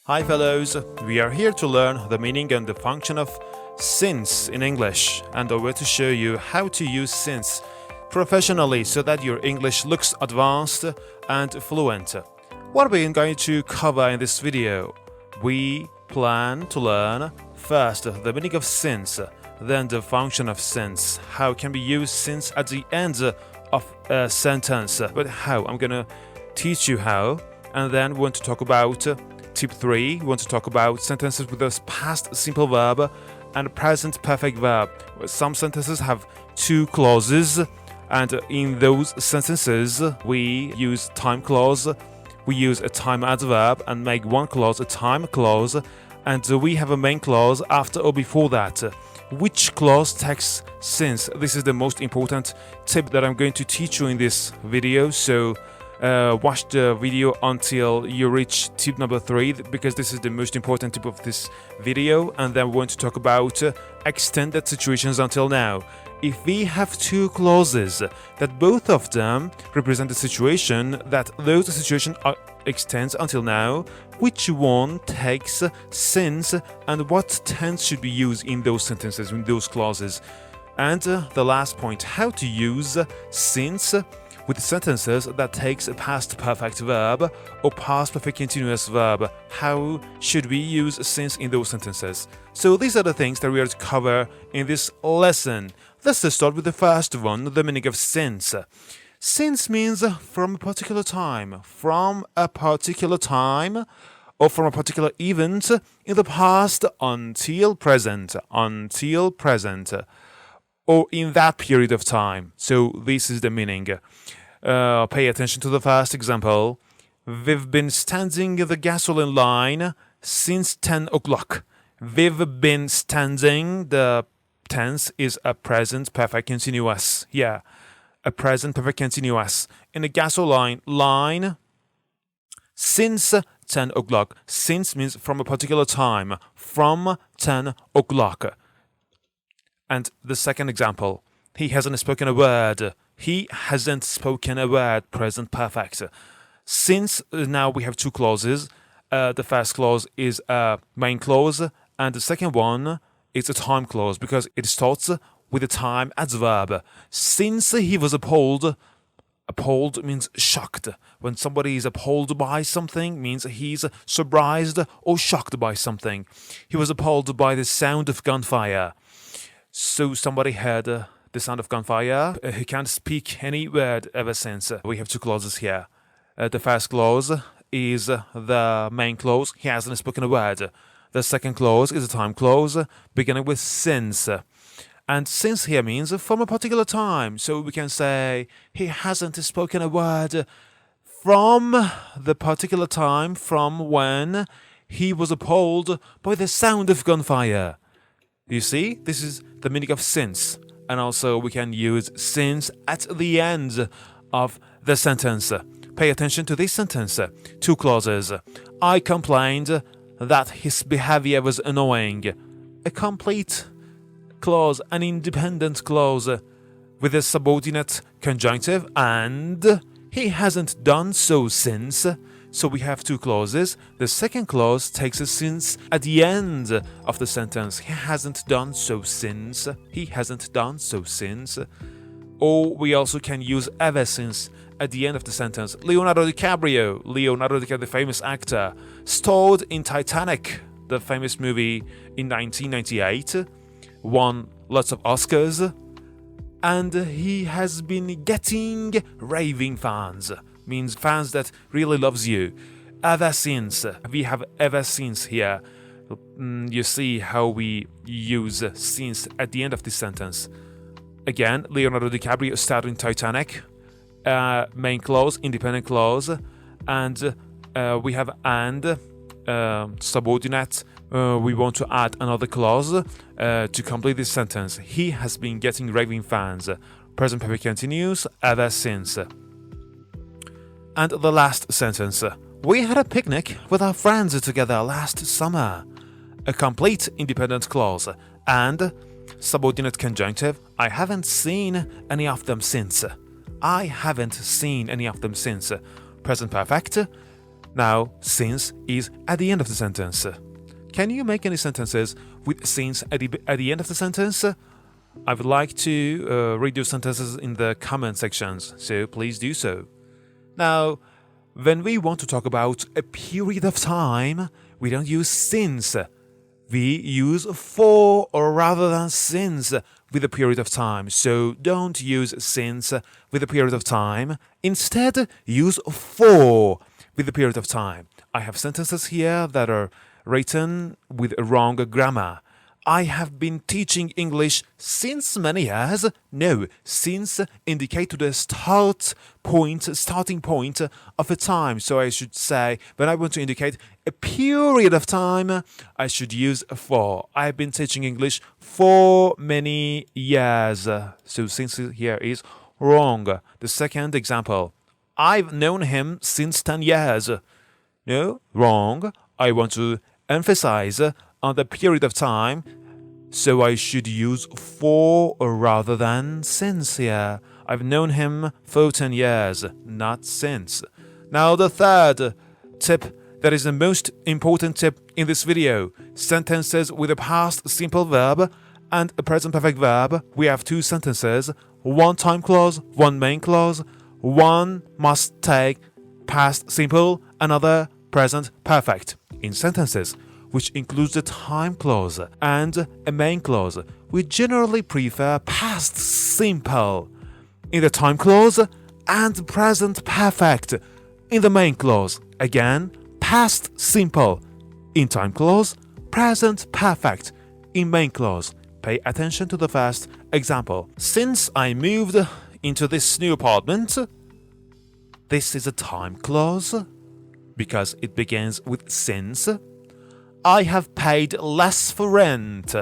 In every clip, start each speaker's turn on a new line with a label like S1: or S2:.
S1: Hi fellows, we are here to learn the meaning and the function of since in English, and a way to show you how to use since professionally so that your English looks advanced and fluent. What are we going to cover in this video? We plan to learn first the meaning of since, then the function of since. How can we use since at the end of a sentence? But how? I'm gonna teach you how, and then we want to talk about Tip 3, we want to talk about sentences with a past simple verb and a present perfect verb. Some sentences have two clauses, and in those sentences we use time clause, we use a time adverb and make one clause a time clause, and we have a main clause after or before that. Which clause takes since? This is the most important tip that I'm going to teach you in this video, so watch the video until you reach tip number 3, because this is the most important tip of this video, and then we want to talk about extended situations until now. If we have two clauses that both of them represent a situation that those situations extends until now, which one takes since and what tense should be used in those sentences, in those clauses? And the last point, how to use since with sentences that takes a past perfect verb or past perfect continuous verb. How should we use since in those sentences? So these are the things that we are to cover in this lesson. Let's just start with the first one, the meaning of since. Since means from a particular time, or from a particular event in the past until present, or in that period of time. So this is the meaning. Pay attention to the first example. We've been standing in the gasoline line since 10 o'clock. We've been standing, the tense is a present perfect continuous. Yeah, a present perfect continuous. In a gasoline line since 10 o'clock. Since means from a particular time, from 10 o'clock. And the second example, he hasn't spoken a word. He hasn't spoken a word, present perfect. Since now we have two clauses. The first clause is a main clause, and the second one is a time clause because it starts with a time adverb. Since he was appalled means shocked. When somebody is appalled by something, means he's surprised or shocked by something. He was appalled by the sound of gunfire. So somebody heard the sound of gunfire. He can't speak any word ever since. We have two clauses here. The first clause is the main clause. He hasn't spoken a word. The second clause is a time clause beginning with since. And since here means from a particular time. So we can say he hasn't spoken a word from the particular time from when he was appalled by the sound of gunfire. You see, this is the meaning of since. And also we can use since at the end of the sentence. Pay attention to this sentence. Two clauses. I complained that his behavior was annoying. A complete clause, an independent clause with a subordinate conjunctive, and he hasn't done so since. So we have two clauses. The second clause takes a since at the end of the sentence. He hasn't done so since. He hasn't done so since. Or we also can use ever since at the end of the sentence. Leonardo DiCaprio, the famous actor, starred in Titanic, the famous movie in 1998, won lots of Oscars, and he has been getting raving fans. Means fans that really loves you. Ever since. We have ever since here. You see how we use since at the end of this sentence. Again, Leonardo DiCaprio starred in Titanic. Main clause, independent clause, and we have and subordinate. We want to add another clause to complete this sentence. He has been getting raving fans. Present perfect continuous, ever since. And the last sentence. We had a picnic with our friends together last summer. A complete independent clause and subordinate conjunctive. I haven't seen any of them since. I haven't seen any of them since. Present perfect. Now, since is at the end of the sentence. Can you make any sentences with since at the end of the sentence? I would like to read your sentences in the comment sections, so please do so. Now, when we want to talk about a period of time, we don't use since. We use for rather than since with a period of time. So don't use since with a period of time. Instead, use for with a period of time. I have sentences here that are written with wrong grammar. I have been teaching English since many years. No, since indicate to the starting point of a time. So I should say, when I want to indicate a period of time, I should use for. I've been teaching English for many years. So since here is wrong. The second example, I've known him since 10 years. No, wrong. I want to emphasize on the period of time, so I should use for rather than since here. I've known him for 10 years, not since. Now the third tip, that is the most important tip in this video. Sentences with a past simple verb and a present perfect verb. We have two sentences, one time clause, one main clause. One must take past simple, another present perfect. In sentences which includes the time clause and a main clause, we generally prefer past simple in the time clause and present perfect in the main clause. Again, past simple in time clause, present perfect in main clause. Pay attention to the first example. Since I moved into this new apartment, this is a time clause because it begins with since. I have paid less for rent.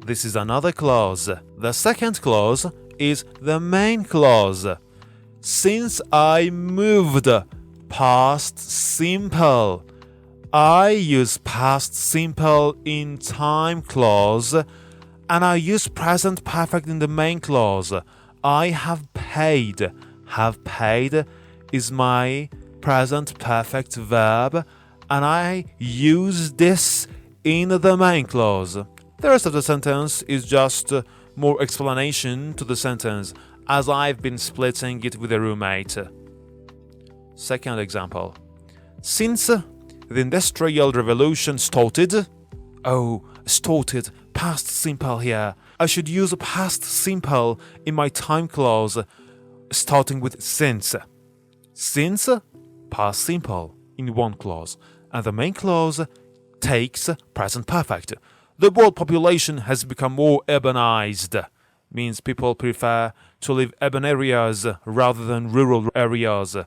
S1: This is another clause. The second clause is the main clause. Since I moved, past simple. I use past simple in time clause and I use present perfect in the main clause. I have paid. Have paid is my present perfect verb, and I use this in the main clause. The rest of the sentence is just more explanation to the sentence, as I've been splitting it with a roommate. Second example. Since the Industrial Revolution started, started, past simple here. I should use a past simple in my time clause, starting with since. Since, past simple in one clause, and the main clause takes present perfect. The world population has become more urbanized, means people prefer to live urban areas rather than rural areas.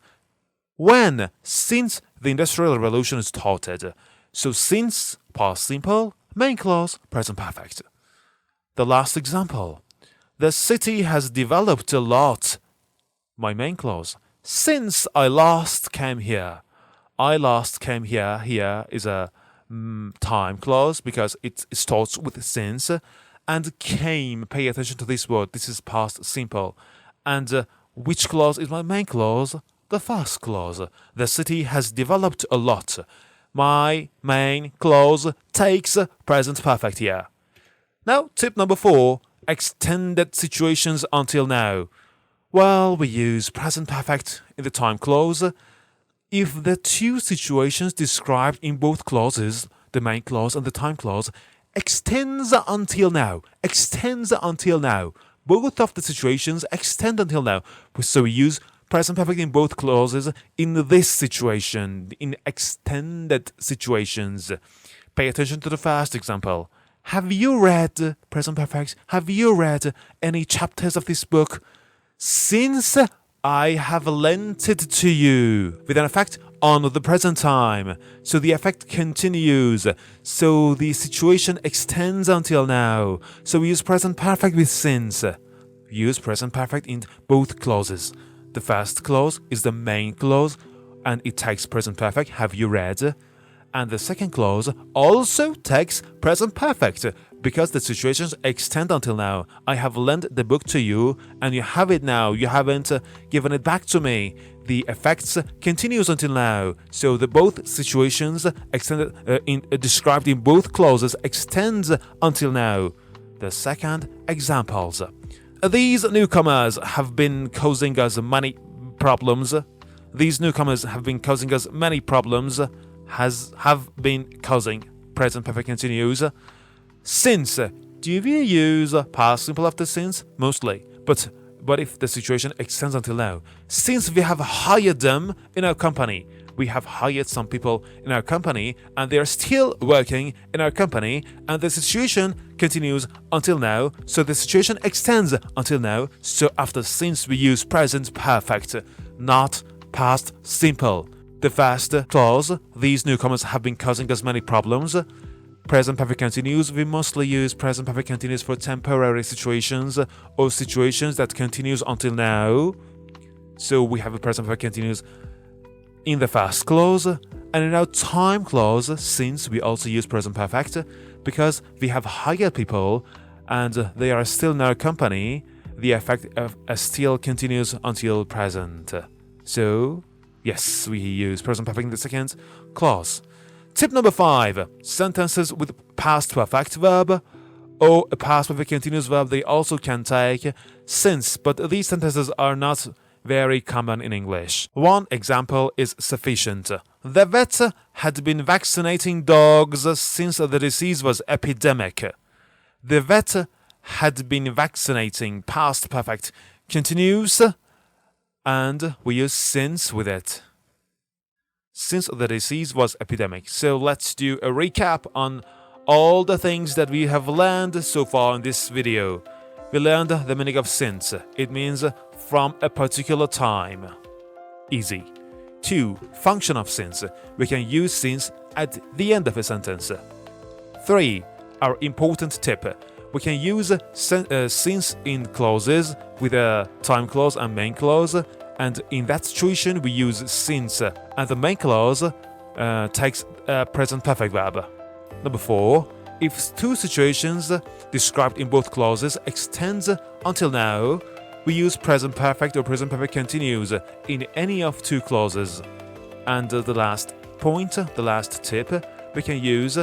S1: Since the Industrial Revolution started. So since, past simple, main clause, present perfect. The last example. The city has developed a lot. My main clause. Since I last came here. I last came here is a time clause because it starts with since, and came, pay attention to this word, this is past simple. And which clause is my main clause? The first clause. The city has developed a lot. My main clause takes present perfect here. Now, tip number 4, extended situations until now. Well, we use present perfect in the time clause if the two situations described in both clauses, the main clause and the time clause, extends until now. Both of the situations extend until now. So we use present perfect in both clauses in this situation, in extended situations. Pay attention to the first example. Have you read present perfect? Have you read any chapters of this book? Since I have lent it to you, with an effect on the present time. So the effect continues. So the situation extends until now. So we use present perfect with since. We use present perfect in both clauses. The first clause is the main clause, and it takes present perfect, have you read? And the second clause also takes present perfect because the situations extend until now. I have lent the book to you and you have it now. You haven't given it back to me. The effects continues until now. So the both situations extended described in both clauses extends until now. The second examples. These newcomers have been causing us many problems. These newcomers have been causing us many problems. Have been causing. Present perfect continues. Since. Do we use past simple after since? Mostly. But if the situation extends until now. Since we have hired them in our company. We have hired some people in our company and they are still working in our company and the situation continues until now. So the situation extends until now. So after since we use present perfect, not past simple. The first clause, these newcomers have been causing us many problems. Present perfect continuous, we mostly use present perfect continuous for temporary situations or situations that continues until now. So we have a present perfect continuous in the first clause, and in our time clause, since we also use present perfect because we have hired people and they are still in our company, the effect still continues until present. So yes, we use present perfect in the second clause. Tip number 5. Sentences with past perfect verb or a past perfect continuous verb, they also can take since, but these sentences are not very common in English. One example is sufficient. The vet had been vaccinating dogs since the disease was epidemic. The vet had been vaccinating past perfect continuous and we use since with it. Since the disease was epidemic. So let's do a recap on all the things that we have learned so far in this video. We learned the meaning of since. It means from a particular time. Easy. 2. Function of since. We can use since at the end of a sentence. 3. Our important tip. We can use since in clauses with a time clause and main clause, and in that situation we use since, and the main clause takes a present perfect verb. Number 4. If two situations described in both clauses extends until now, we use present perfect or present perfect continuous in any of two clauses. And the last point, the last tip, we can use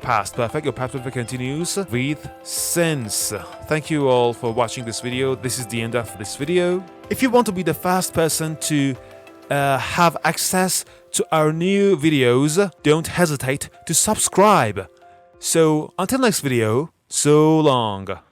S1: past perfect or past perfect continuous with since. Thank you all for watching this video. This is the end of this video. If you want to be the first person to have access to our new videos, don't hesitate to subscribe. So until next video, so long.